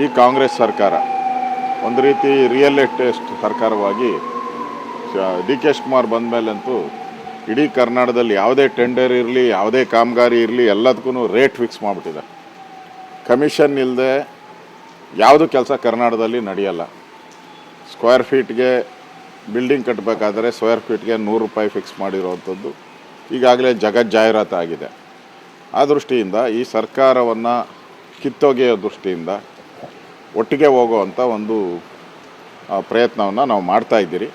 ಈ ಕಾಂಗ್ರೆಸ್ ಸರ್ಕಾರ ಒಂದು ರೀತಿ ರಿಯಲ್ ಎಸ್ಟೇಟ್ ಸರ್ಕಾರವಾಗಿ ಡಿ ಕೆ ಶಿವಕುಮಾರ್ ಬಂದ ಮೇಲಂತೂ ಇಡೀ ಕರ್ನಾಟಕದಲ್ಲಿ ಯಾವುದೇ ಟೆಂಡರ್ ಇರಲಿ, ಯಾವುದೇ ಕಾಮಗಾರಿ ಇರಲಿ, ಎಲ್ಲದಕ್ಕೂ ರೇಟ್ ಫಿಕ್ಸ್ ಮಾಡಿಬಿಟ್ಟಿದೆ. ಕಮಿಷನ್ ಇಲ್ಲದೆ ಯಾವುದು ಕೆಲಸ ಕರ್ನಾಟಕದಲ್ಲಿ ನಡೆಯಲ್ಲ. ಸ್ಕ್ವೇರ್ ಫೀಟ್ಗೆ ಬಿಲ್ಡಿಂಗ್ ಕಟ್ಟಬೇಕಾದ್ರೆ ಸ್ಕ್ವೇರ್ ಫೀಟ್ಗೆ 100 ರೂಪಾಯಿ ಫಿಕ್ಸ್ ಮಾಡಿರೋವಂಥದ್ದು ಈಗಾಗಲೇ ಜಾಹೀರಾತು ಆಗಿದೆ. ಆ ದೃಷ್ಟಿಯಿಂದ ಈ ಸರ್ಕಾರವನ್ನು ಕಿತ್ತೊಗೆಯೋ ದೃಷ್ಟಿಯಿಂದ ಒಟ್ಟಿಗೆ ಹೋಗುವಂಥ ಒಂದು ಪ್ರಯತ್ನವನ್ನು ನಾವು ಮಾಡ್ತಾಯಿದ್ದೀರಿ.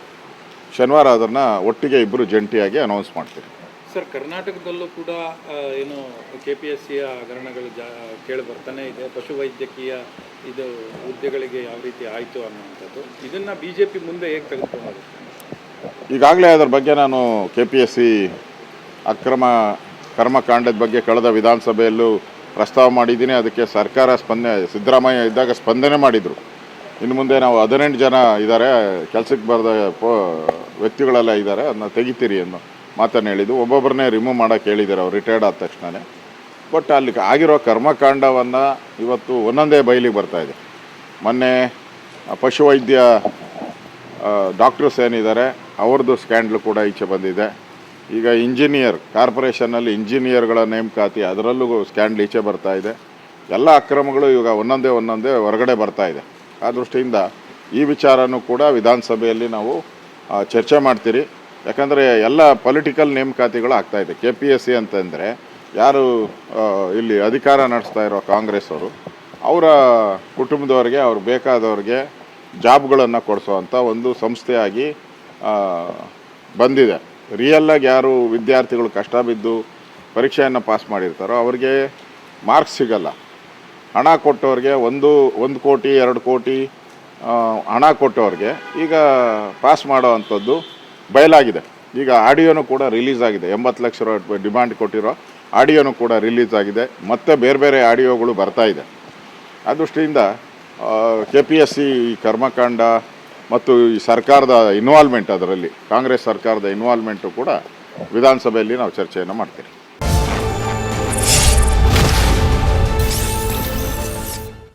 ಶನಿವಾರ ಅದನ್ನು ಒಟ್ಟಿಗೆ ಇಬ್ಬರು ಜಂಟಿಯಾಗಿ ಅನೌನ್ಸ್ ಮಾಡ್ತೀವಿ. ಸರ್, ಕರ್ನಾಟಕದಲ್ಲೂ ಕೂಡ ಏನು KPSCಯ ಹಗರಣಗಳು ಕೇಳಿ ಬರ್ತಾನೆ ಇದೆ. ಪಶುವೈದ್ಯಕೀಯ ಇದು ಹುದ್ದೆಗಳಿಗೆ ಯಾವ ರೀತಿ ಆಯಿತು ಅನ್ನುವಂಥದ್ದು, ಇದನ್ನು BJP ಮುಂದೆ ಹೇಗೆ ತೆಗೆದುಕೊಳ್ಳೋದು? ಈಗಾಗಲೇ ಅದರ ಬಗ್ಗೆ ನಾನು KPSC ಅಕ್ರಮ ಕರ್ಮಕಾಂಡದ ಬಗ್ಗೆ ಕಳೆದ ವಿಧಾನಸಭೆಯಲ್ಲೂ ಪ್ರಸ್ತಾವ ಮಾಡಿದ್ದೀನಿ. ಅದಕ್ಕೆ ಸರ್ಕಾರ ಸಿದ್ದರಾಮಯ್ಯ ಇದ್ದಾಗ ಸ್ಪಂದನೆ ಮಾಡಿದರು. ಇನ್ನು ಮುಂದೆ ನಾವು 18 ಜನ ಇದ್ದಾರೆ, ಕೆಲಸಕ್ಕೆ ಬರೆದ ವ್ಯಕ್ತಿಗಳೆಲ್ಲ ಇದ್ದಾರೆ, ಅದನ್ನ ತೆಗಿತೀರಿ ಅನ್ನೋ ಮಾತನ್ನು ಹೇಳಿದ್ದು. ಒಬ್ಬೊಬ್ಬರನ್ನೇ ರಿಮೂವ್ ಮಾಡೋಕ್ಕೆ ಹೇಳಿದ್ದಾರೆ ಅವ್ರು ರಿಟೈರ್ಡ್ ಆದ ತಕ್ಷಣವೇ. ಬಟ್ ಅಲ್ಲಿ ಆಗಿರೋ ಕರ್ಮಕಾಂಡವನ್ನು ಇವತ್ತು ಒಂದೊಂದೇ ಬಯಲಿಗೆ ಬರ್ತಾಯಿದೆ. ಮೊನ್ನೆ ಪಶುವೈದ್ಯ ಡಾಕ್ಟರ್ಸ್ ಏನಿದ್ದಾರೆ ಅವ್ರದ್ದು ಸ್ಕ್ಯಾಂಡ್ಲು ಕೂಡ ಈಚೆ ಬಂದಿದೆ. ಈಗ ಇಂಜಿನಿಯರ್ ಕಾರ್ಪೊರೇಷನ್ನಲ್ಲಿ ಇಂಜಿನಿಯರ್ಗಳ ನೇಮಕಾತಿ, ಅದರಲ್ಲೂ ಸ್ಕ್ಯಾಂಡ್ಲ್ ಈಚೆ ಬರ್ತಾ ಇದೆ. ಎಲ್ಲ ಅಕ್ರಮಗಳು ಇವಾಗ ಒಂದೊಂದೇ ಹೊರಗಡೆ ಬರ್ತಾ ಇದೆ. ಆ ದೃಷ್ಟಿಯಿಂದ ಈ ವಿಚಾರನೂ ಕೂಡ ವಿಧಾನಸಭೆಯಲ್ಲಿ ನಾವು ಚರ್ಚೆ ಮಾಡ್ತೀರಿ. ಯಾಕಂದರೆ ಎಲ್ಲ ಪೊಲಿಟಿಕಲ್ ನೇಮಕಾತಿಗಳು ಆಗ್ತಾಯಿದೆ. KPSC ಅಂತಂದರೆ ಯಾರು ಇಲ್ಲಿ ಅಧಿಕಾರ ನಡೆಸ್ತಾ ಇರೋ ಕಾಂಗ್ರೆಸ್ ಅವರು, ಅವರ ಕುಟುಂಬದವ್ರಿಗೆ ಅವ್ರು ಬೇಕಾದವ್ರಿಗೆ ಜಾಬ್ಗಳನ್ನು ಕೊಡಿಸೋವಂಥ ಒಂದು ಸಂಸ್ಥೆಯಾಗಿ ಬಂದಿದೆ. ರಿಯಲ್ಲಾಗಿ ಯಾರು ವಿದ್ಯಾರ್ಥಿಗಳು ಕಷ್ಟ ಬಿದ್ದು ಪರೀಕ್ಷೆಯನ್ನು ಪಾಸ್ ಮಾಡಿರ್ತಾರೋ ಅವ್ರಿಗೆ ಮಾರ್ಕ್ಸ್ ಸಿಗಲ್ಲ. ಹಣ ಕೊಟ್ಟವ್ರಿಗೆ 1 ಕೋಟಿ 2 ಕೋಟಿ ಹಣ ಕೊಟ್ಟವ್ರಿಗೆ ಈಗ ಪಾಸ್ ಮಾಡೋ ಅಂಥದ್ದು ಬಯಲಾಗಿದೆ. ಈಗ ಆಡಿಯೋನು ಕೂಡ ರಿಲೀಸ್ ಆಗಿದೆ. 80 ಲಕ್ಷ ಡಿಮ್ಯಾಂಡ್ ಕೊಟ್ಟಿರೋ ಆಡಿಯೋನು ಕೂಡ ರಿಲೀಸ್ ಆಗಿದೆ. ಮತ್ತು ಬೇರೆ ಆಡಿಯೋಗಳು ಬರ್ತಾ ಇದೆ. ಆ ದೃಷ್ಟಿಯಿಂದ KPSC ಕರ್ಮಕಾಂಡ ಮತ್ತು ಈ ಸರ್ಕಾರದ ಇನ್ವಾಲ್ವ್ಮೆಂಟ್, ಅದರಲ್ಲಿ ಕಾಂಗ್ರೆಸ್ ಸರ್ಕಾರದ ಇನ್ವಾಲ್ವ್ಮೆಂಟು ಕೂಡ ವಿಧಾನಸಭೆಯಲ್ಲಿ ನಾವು ಚರ್ಚೆಯನ್ನು ಮಾಡ್ತೀವಿ.